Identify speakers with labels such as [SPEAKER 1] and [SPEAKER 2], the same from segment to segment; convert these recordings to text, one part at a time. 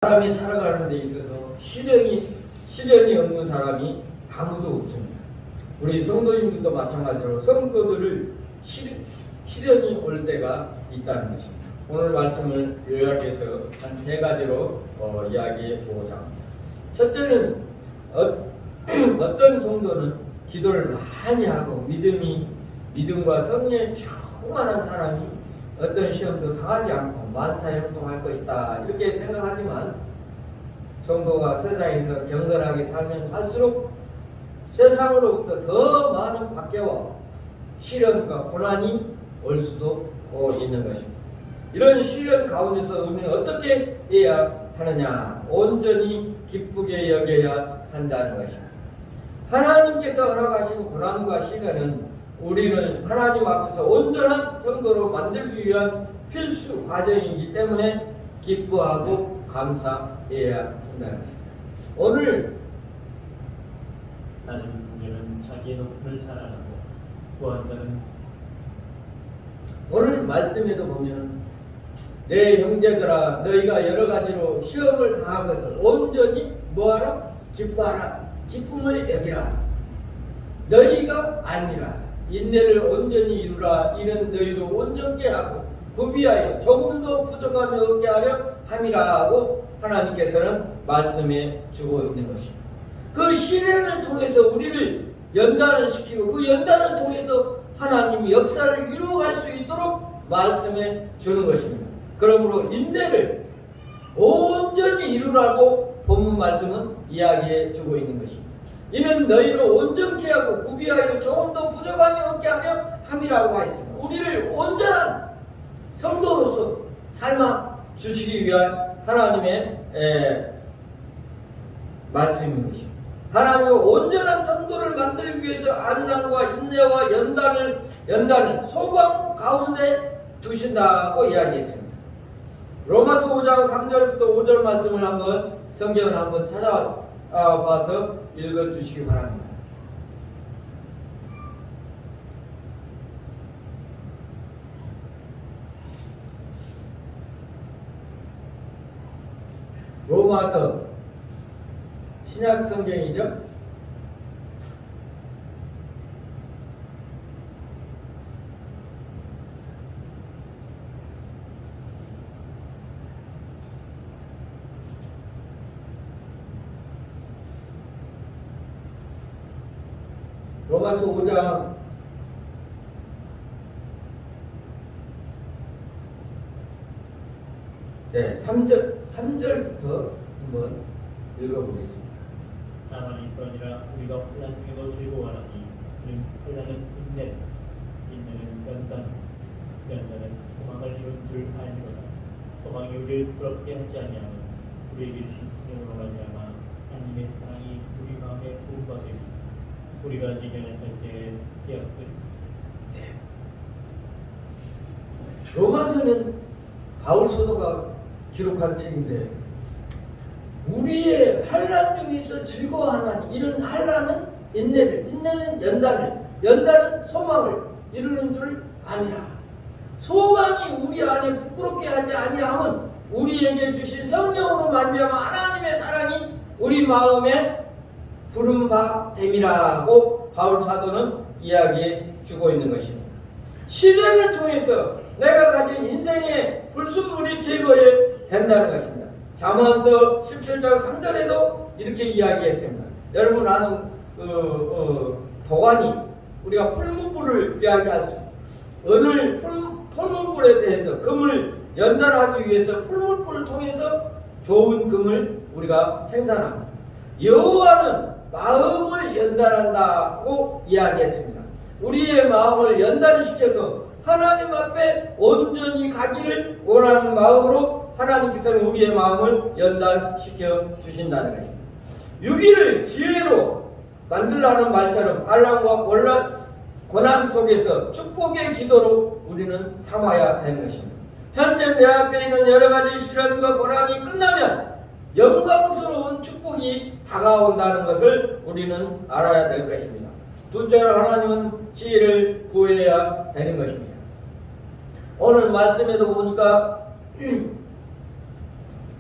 [SPEAKER 1] 사람이 살아가는 데 있어서 시련이 없는 사람이 아무도 없습니다. 우리 성도님들도 마찬가지로 성도들을 시련이 올 때가 있다는 것입니다. 오늘 말씀을 요약해서 한 세 가지로 이야기해 보고자 합니다. 첫째는 어떤 성도는 기도를 많이 하고 믿음과 성령에 충만한 사람이 어떤 시험도 당하지 않고 만사형통할 것이다 이렇게 생각하지만, 성도가 세상에서 경건하게 살면 살수록 세상으로부터 더 많은 박해와 시련과 고난이 올 수도 있는 것입니다. 이런 시련 가운데서 우리는 어떻게 해야 하느냐? 온전히 기쁘게 여겨야 한다는 것입니다. 하나님께서 허락하신 고난과 시련은 우리를 하나님 앞에서 온전한 성도로 만들기 위한 필수 과정이기 때문에 기뻐하고 감사해야 한다는 것입니다. 오늘
[SPEAKER 2] 낮은 분들은 자기의 높음을 자랑하고 또한 자는
[SPEAKER 1] 오늘 말씀에도 보면 내 형제들아 너희가 여러 가지로 시험을 당하거든 온전히 뭐하라? 기뻐하라. 기쁨을 여기라. 너희가 아니라 인내를 온전히 이루라. 이는 너희도 온전케 하고 구비하여 조금도 부족함이 없게 하려 함이라고 하나님께서는 말씀해 주고 있는 것입니다. 그 시련을 통해서 우리를 연단을 시키고 그 연단을 통해서 하나님이 역사를 이루어갈 수 있도록 말씀해 주는 것입니다. 그러므로 인내를 온전히 이루라고 본문 말씀은 이야기해 주고 있는 것입니다. 이는 너희를 온전케 하고 구비하여 조금도 부족함이 없게 하려 함이라고 하였습니다. 우리를 온전한 성도로서 삶아 주시기 위한 하나님의 말씀인 것입니다. 하나님은 온전한 성도를 만들기 위해서 안난과 인내와 연단을 소방 가운데 두신다고 이야기했습니다. 로마서 5장 3절부터 5절 말씀을 한번 성경을 한번 찾아봐서 읽어주시기 바랍니다. 로마서 신약 성경이죠. 로마서 5장 3절부터 한번 읽어보겠습니다.
[SPEAKER 2] 다만 이뿐 아니라 우리가 혼란 중에도 즐거워하니 이는 혼란은 인내는 연단은 소망을 이룬 줄 알미로다. 소망이 우리를 부끄럽게 하지 아니하면 우리에게 주신 성령으로 말미암아 하나님의 사랑이 우리 마음에 부음받으리. 우리가 지견할 때에 기약되리.
[SPEAKER 1] 로마서는 바울 사도가 기록한 책인데, 우리의 환난 중에서 즐거워하는 이런 환난은 인내는 연단은 소망을 이루는 줄 아니라, 소망이 우리 안에 부끄럽게 하지 아니하면 우리에게 주신 성령으로 말미암아 하나님의 사랑이 우리 마음에 부른 바 됨이라고 바울 사도는 이야기해 주고 있는 것입니다. 시련을 통해서 내가 가진 인생의 불순물이 제거해 된다는 것입니다. 잠언서 17장 3절에도 이렇게 이야기했습니다. 여러분 아는 도가니, 우리가 풀무불을 이야기할 수 있습니다. 어느 풀무불에 대해서 금을 연단하기 위해서 풀무불을 통해서 좋은 금을 우리가 생산합니다. 여호와는 마음을 연단한다고 이야기했습니다. 우리의 마음을 연단시켜서 하나님 앞에 온전히 가기를 원하는 마음으로 하나님께서는 우리의 마음을 연단시켜 주신다는 것입니다. 유기를 기회로 만들라는 말처럼 환난과 고난 속에서 축복의 기도로 우리는 삼아야 되는 것입니다. 현재 내 앞에 있는 여러 가지 시련과 고난이 끝나면 영광스러운 축복이 다가온다는 것을 우리는 알아야 될 것입니다. 둘째로 하나님은 지혜를 구해야 되는 것입니다. 오늘 말씀에도 보니까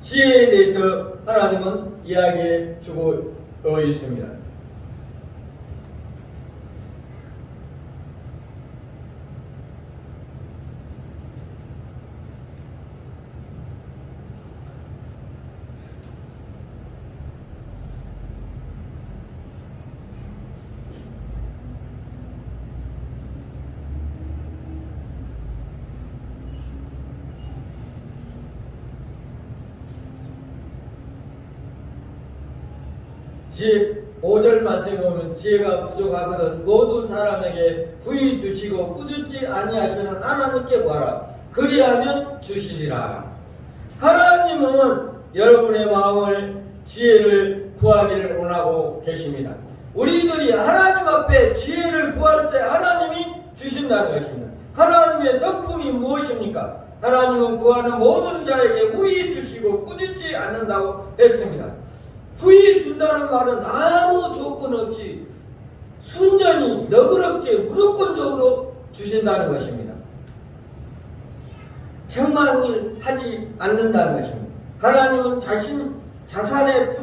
[SPEAKER 1] 지혜에 대해서 하나님은 이야기해 주고 있습니다. 지혜 5절 말씀에 보면 지혜가 부족하거든 모든 사람에게 부히 주시고 꾸짖지 아니하시는 하나님께 구하라 그리하면 주시리라. 하나님은 여러분의 마음을 지혜를 구하기를 원하고 계십니다. 우리들이 하나님 앞에 지혜를 구할 때 하나님이 주신다는 것입니다. 하나님의 성품이 무엇입니까? 하나님은 구하는 모든 자에게 후히 주시고 꾸짖지 않는다고 했습니다. 후히 준다는 말은 아무 조건 없이 순전히 너그럽게 무조건적으로 주신다는 것입니다. 책망을 하지 않는다는 것입니다. 하나님은 자신의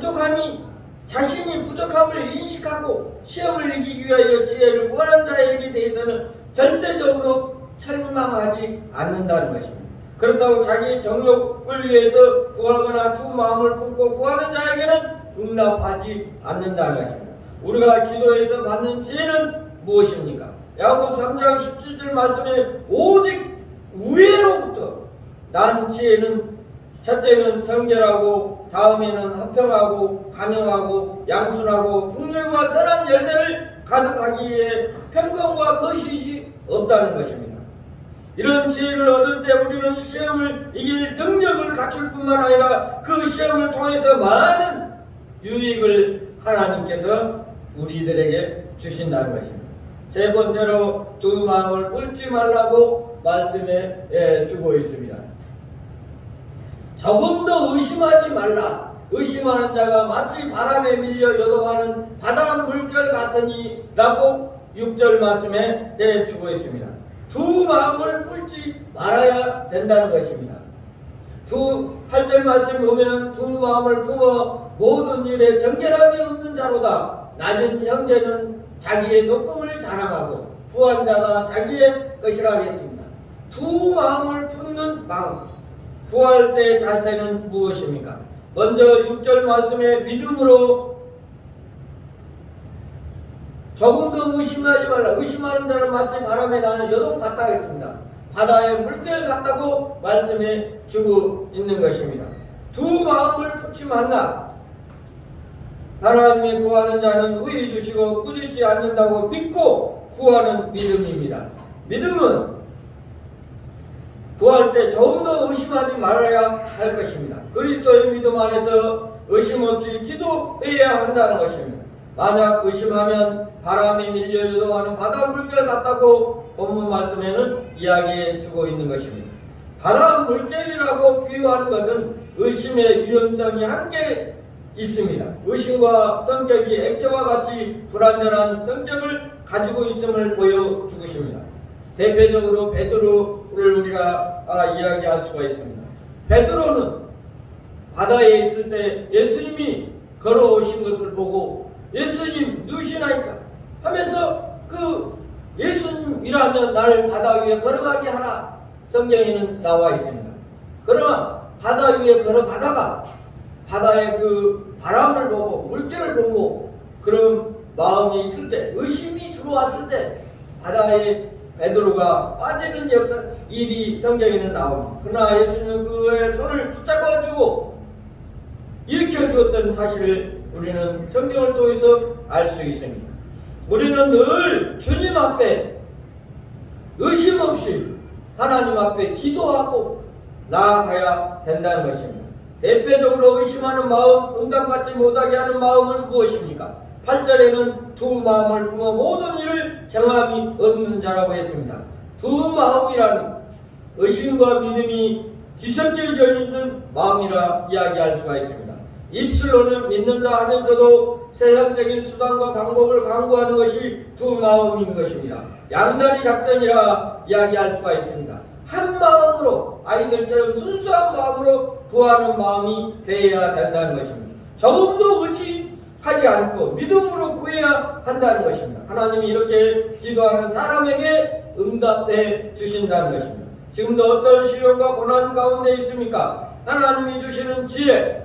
[SPEAKER 1] 부족함을 인식하고 시험을 이기기 위하여 지혜를 구하는 자에게 대해서는 절대적으로 책망하지 않는다는 것입니다. 그렇다고 자기 정욕을 위해서 구하거나 두 마음을 품고 구하는 자에게는 응답하지 않는다는 것입니다. 우리가 기도해서 받는 지혜는 무엇입니까? 야고보서 3장 17절 말씀에 오직 우애로부터 난 지혜는 첫째는 성결하고 다음에는 화평하고 간영하고 양순하고 긍휼과 선한 열매를 가득하기에 평강과 거짓이 없다는 것입니다. 이런 지혜를 얻을 때 우리는 시험을 이길 능력을 갖출 뿐만 아니라 그 시험을 통해서 많은 유익을 하나님께서 우리들에게 주신다는 것입니다. 세 번째로 두 마음을 꿇지 말라고 말씀해 주고 있습니다. 조금 더 의심하지 말라. 의심하는 자가 마치 바람에 밀려 요동하는 바다 물결 같으니 라고 6절 말씀에 주고 있습니다. 두 마음을 꿇지 말아야 된다는 것입니다. 8절 말씀 보면은 두 마음을 품어 모든 일에 정결함이 없는 자로다. 낮은 형제는 자기의 높음을 자랑하고 부한 자가 자기의 것이라 했습니다. 두 마음을 품는 마음. 구할 때 자세는 무엇입니까? 먼저 6절 말씀에 믿음으로 조금 더 의심하지 말라. 의심하는 자는 마치 바람에 나는 여동 같다 하겠습니다. 바다의 물결 같다고 말씀해 주고 있는 것입니다. 두 마음을 품지 말라. 하나님이 구하는 자는 후히 주시고 꾸짖지 않는다고 믿고 구하는 믿음입니다. 믿음은 구할 때 조금 더 의심하지 말아야 할 것입니다. 그리스도의 믿음 안에서 의심 없이 기도해야 한다는 것입니다. 만약 의심하면 바람에 밀려 요동하는 바다 물결 같다고 본문 말씀에는 이야기해 주고 있는 것입니다. 바다 물결이라고 비유하는 것은 의심의 위험성이 함께 있습니다. 의심과 성격이 액체와 같이 불완전한 성격을 가지고 있음을 보여주고 있습니다. 대표적으로 베드로를 우리가 이야기할 수가 있습니다. 베드로는 바다에 있을 때 예수님이 걸어오신 것을 보고 예수님 누시나이까 하면서 그 예수님이라면 나를 바다 위에 걸어가게 하라 성경에는 나와 있습니다. 그러나 바다 위에 걸어가다가 바다의 그 바람을 보고 물결을 보고 그런 마음이 있을 때 의심이 들어왔을 때 바다에 베드로가 빠지는 일이 성경에는 나옵니다. 그러나 예수님은 그의 손을 붙잡아주고 일으켜주었던 사실을 우리는 성경을 통해서 알 수 있습니다. 우리는 늘 주님 앞에 의심 없이 하나님 앞에 기도하고 나아가야 된다는 것입니다. 대표적으로 의심하는 마음, 응답받지 못하게 하는 마음은 무엇입니까? 8절에는 두 마음을 품어 모든 일을 정함이 없는 자라고 했습니다. 두 마음이라는 의심과 믿음이 뒤섞여져 있는 마음이라 이야기할 수가 있습니다. 입술로는 믿는다 하면서도 세상적인 수단과 방법을 강구하는 것이 두 마음인 것입니다. 양다리 작전이라 이야기할 수가 있습니다. 한 마음으로 아이들처럼 순수한 마음으로 구하는 마음이 되어야 된다는 것입니다. 조금도 의심하지 않고 믿음으로 구해야 한다는 것입니다. 하나님이 이렇게 기도하는 사람에게 응답해 주신다는 것입니다. 지금도 어떤 시련과 고난 가운데 있습니까? 하나님이 주시는 지혜가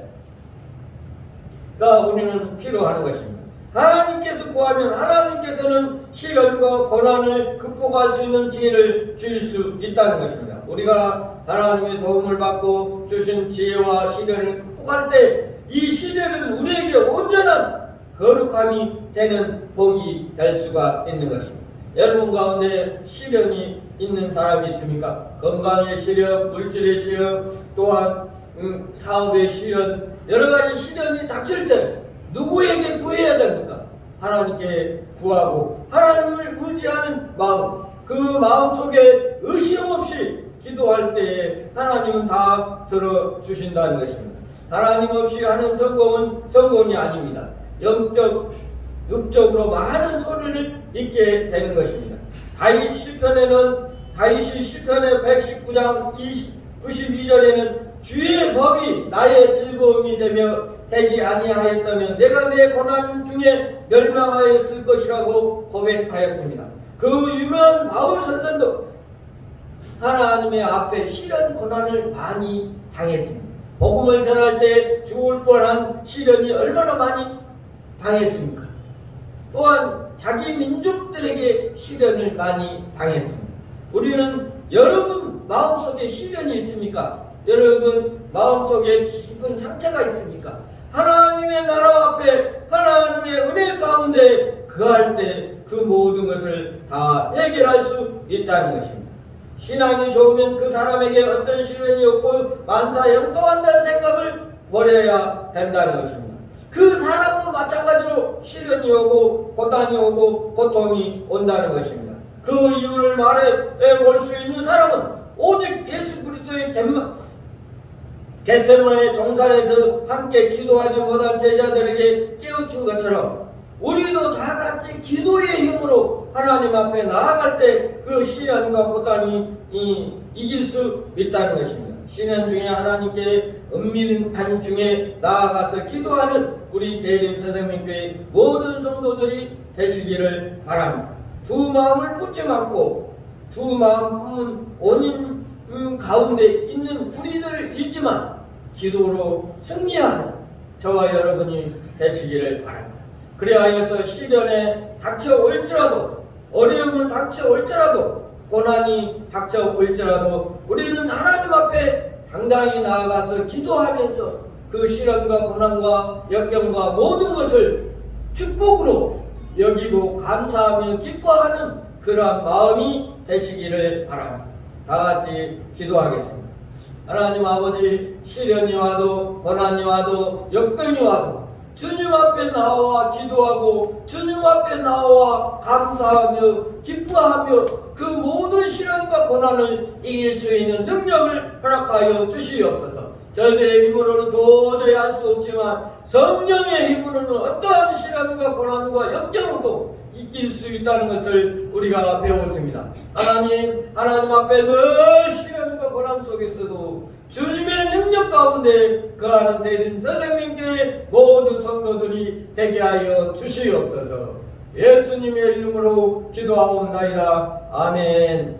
[SPEAKER 1] 우리는 필요한 것입니다. 하나님께서 구하면 하나님께서는 시련과 고난을 극복할 수 있는 지혜를 주실 수 있다는 것입니다. 우리가 하나님의 도움을 받고 주신 지혜와 시련을 극복할 때 이 시련은 우리에게 온전한 거룩함이 되는 복이 될 수가 있는 것입니다. 여러분 가운데 시련이 있는 사람이 있습니까? 건강의 시련, 물질의 시련, 또한 사업의 시련, 여러 가지 시련이 닥칠 때 누구에게 구해야 됩니까? 하나님께 구하고 하나님을 의지하는 마음, 그 마음 속에 의심 없이 기도할 때에 하나님은 다 들어주신다는 것입니다. 하나님 없이 하는 성공은 성공이 아닙니다. 육적으로 많은 소리를 잊게 되는 것입니다. 다윗 시편의 119장 92절에는 주의 법이 나의 즐거움이 되지 아니하였다면 내가 내 고난 중에 멸망하였을 것이라고 고백하였습니다. 그 유명한 바울 선생도 하나님의 앞에 시련 고난을 많이 당했습니다. 복음을 전할 때 죽을 뻔한 시련이 얼마나 많이 당했습니까? 또한 자기 민족들에게 시련을 많이 당했습니다. 우리는 여러분 마음속에 시련이 있습니까? 여러분 마음속에 깊은 상처가 있습니까? 하나님의 나라 앞에 하나님의 은혜 가운데 거할 때 그 모든 것을 다 해결할 수 있다는 것입니다. 신앙이 좋으면 그 사람에게 어떤 시련이 없고 만사형통한다는 생각을 버려야 된다는 것입니다. 그 사람도 마찬가지로 시련이 오고 고난이 오고 고통이 온다는 것입니다. 그 이유를 말해 볼 수 있는 사람은 오직 예수 그리스도의 겟세마네 동산에서 함께 기도하지 못한 제자들에게 깨우친 것처럼 우리도 다 같이 기도의 힘으로 하나님 앞에 나아갈 때 그 시련과 고난이 이길 수 있다는 것입니다. 시련 중에 하나님께 은밀한 중에 나아가서 기도하는 우리 대림 선생님교회 모든 성도들이 되시기를 바랍니다. 두 마음을 품지 않고 두 마음 품은 원인 가운데 있는 우리들이지만 기도로 승리하는 저와 여러분이 되시기를 바랍니다. 그리하여서 시련에 닥쳐올지라도 어려움을 닥쳐올지라도 고난이 닥쳐올지라도 우리는 하나님 앞에 당당히 나아가서 기도하면서 그 시련과 고난과 역경과 모든 것을 축복으로 여기고 감사하며 기뻐하는 그러한 마음이 되시기를 바랍니다. 다같이 기도하겠습니다. 하나님 아버지, 시련이 와도 고난이 와도 역경이 와도 주님 앞에 나와 기도하고 주님 앞에 나와 감사하며 기뻐하며 그 모든 시련과 고난을 이길 수 있는 능력을 허락하여 주시옵소서. 저희들의 힘으로는 도저히 할 수 없지만 성령의 힘으로는 어떠한 시련과 고난과 역경도 이길 수 있다는 것을 우리가 배웠습니다. 하나님 앞에 늘 시련과 고난 속에서도 주님의 능력 가운데 거하는 대림 선생님께 모든 성도들이 되게 하여 주시옵소서. 예수님의 이름으로 기도하옵나이다. 아멘.